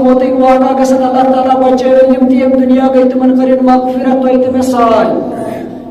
موتک واقع گژھن اللہ تعالیٰ بچٲوِن یِم تہِ ییٚمہِ دُنیا گٔے تِمن کٔرِن مغفرت تۄہہِ تہِ مےٚ ساے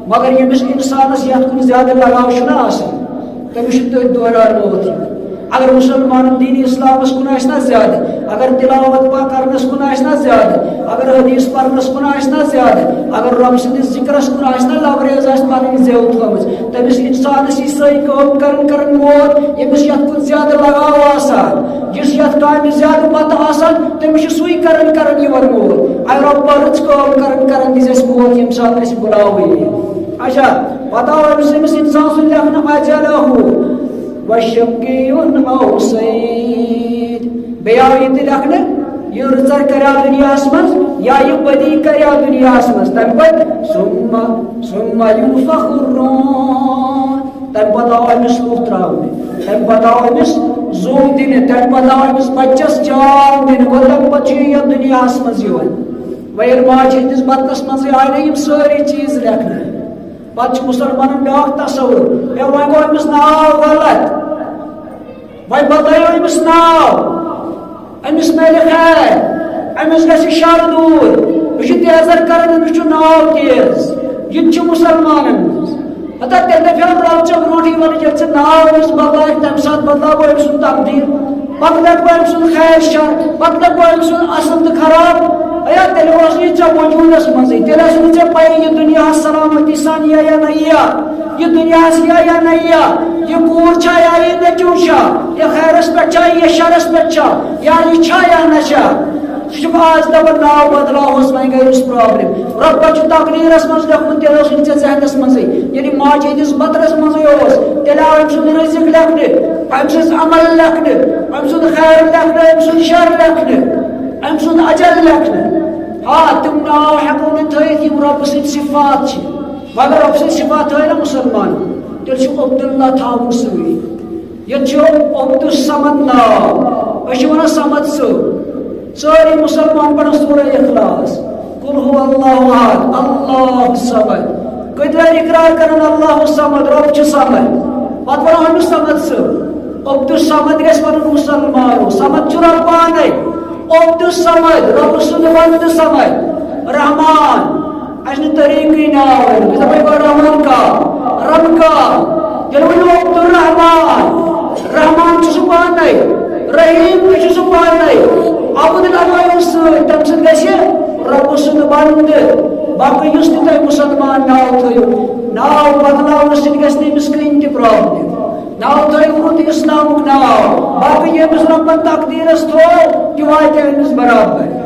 مگر ییٚمِس اِنسانس یتھ کُن زیادٕ لگاو چھُنہ آسان تٔمِس چھُ تٔتھۍ دوران موت یِوان اگر مسلمانن دین اسلامس کُن آسہِ نا زیادٕ اگر تلاوت پاک کرنس کُن آسہِ نا زیادٕ اگر حدیث پرنس کُن آسہِ نا زیادٕ اگر رب سٕنٛدِس ذکرس کُن آسہِ نا لبریز آسہِ پنٕنۍ زیو تھٲومٕژ تٔمِس انسانس یہِ سٲری کٲم کرن موت ییٚمِس یتھ کُن زیادٕ لگاو آسان یُس یتھ کامہِ زیادٕ پتہٕ آسان تٔمِس چھُ سُے کرن یِوان موت اگر رۄبا رٕژ کٲم کرن دِژ اَسہِ موت ییٚمہِ ساتہٕ اَسہِ بُلاوٕے یی اچھا پتہٕ آو أمِس انسان سُنٛد لیکھنہٕ اجلہُ وشقی او سعید بیٚیہِ آو یہِ تہِ لیکھنہٕ یہِ رٕژر کریا دُنیاہس منٛز یا یہِ بدی کریا دُنیاہس منٛز تمہِ پتہٕ ثم ينفخ الروح تمہِ پتہٕ آو أمِس لوٗہ تراونہٕ تمہِ پتہٕ آو أمِس زُو دِنہٕ تمہِ پتہٕ آو أمِس بچس جان دِنہٕ گوٚو تمہِ پتہٕ چھُ یتھ دُنیاہس منٛز یِوان وۄنۍ ییٚلہِ ماجہِ ہٕنٛدِس بدنس منٛزٕے آیہِ نہ یِم سٲری چیٖز لیکھنہٕ پتہٕ چھُ مُسلمانن بیٛاکھ تصوُر ہے وۄنۍ گوٚو أمِس ناو غلط وۄنۍ بدلٲیو أمِس ناو أمِس میلہِ خیر أمِس گژھِ شر دوٗر یہِ چھُ تیزر کران أمِس چھُ ناو تیز یہِ تہِ چھُ مُسلمانن منٛز ہتا تیٚلہِ دپیو رب ژےٚ برونٛٹھٕے ووٚنُتھ ییٚلہِ ژٕ ناو أمِس بدلایکھ تمہِ ساتہٕ بدلاوو أمۍ سُنٛد تقدیٖر پتہٕ دپو أمۍ سُنٛد خیر شر پتہٕ دپو أمۍ سُنٛد اصل تہٕ خراب ایا تیٚلہِ اوس نہٕ ژےٚ وجوٗدس منٛزٕے تیٚلہِ ٲس نہٕ ژےٚ پَیی یہِ دُنیاہس سلامتی سان یِیا یا نہ یِیا یہِ دُنیاہس یِیا یا نہ یِیا یہِ کوٗر چھا یا یہِ نیٚچوٗ چھا یہِ خیرس پٮ۪ٹھ چھا یہِ شرس پٮ۪ٹھ چھا یا یہِ چھا یا نہ چھا سُہ چھُ آز دپان ناو بدلاوہوس وۄنۍ گٔے أمِس پرابلم رۄبن چھُ تقدیٖرس منٛز لیوٚکھمُت تیٚلہِ اوس نہٕ ژےٚ ذہنس منٛزٕے ییٚلہِ ماجہِ ہٕنٛدِس بدنس منٛزٕے اوس تیٚلہِ آو أمۍ سُنٛد رزق لیکھنہٕ أمۍ سٕنٛز عمل لیکھنہٕ أمۍ سُنٛد خیر لیکھنہٕ أمۍ سُنٛد شر لیکھنہٕ أمۍ سُنٛد اجل لیکھنہٕ تِم ناو ہٮ۪کو نہٕ تھٲیِتھ یِم رۄبہٕ سٕنٛدۍ صفات چھِ مگر رۄبہٕ سٕنٛدۍ صفات تھٲے نا مُسلمانن تیٚلہِ چھُ عبداللہ تھاوُن سۭتۍ ییٚتہِ چھُ عبدالصمد ناو أسۍ چھِ ونان صمد صٲب سٲری مُسلمان پران سورہ اخلاص قل هو اللہ احد اللہ الصمد کۭتیاہ اقرار کران اللہ الصمد رۄب چھُ صمد پتہٕ ونان أمِس صمد صٲب عبدالصمد گژھِ ونُن مُسلمانو صمد چھُ رۄب پانے عبدالصمد رۄبہٕ سُنٛد ونٛدٕ صمد رحمان اَسہِ نہٕ طریٖقٕے ناو ؤنِتھ أسۍ دپو گۄڈٕ رحمان کاہ رب کاہ ییٚلہِ ؤنِو عبدالرحمان رحمان چھُ سُہ پانے رحیٖم تہِ چھُ سُہ پانے عبد لگٲیِو سۭتۍ تمہِ سۭتۍ گژھِ رۄبہٕ سُنٛد ونٛدٕ باقٕے یُس تہِ تۄہہِ مُسلمان ناو تھٲیِو ناو بدلاونہٕ سۭتۍ گژھِ نہٕ أمِس کٕہٕنۍ تہِ پرابلم ناو تھٲیِو رُت اِسلامُک ناو باقٕے ییٚمِس رۄبن تقدیٖرس تھوٚو تہِ واتہِ أمِس برابر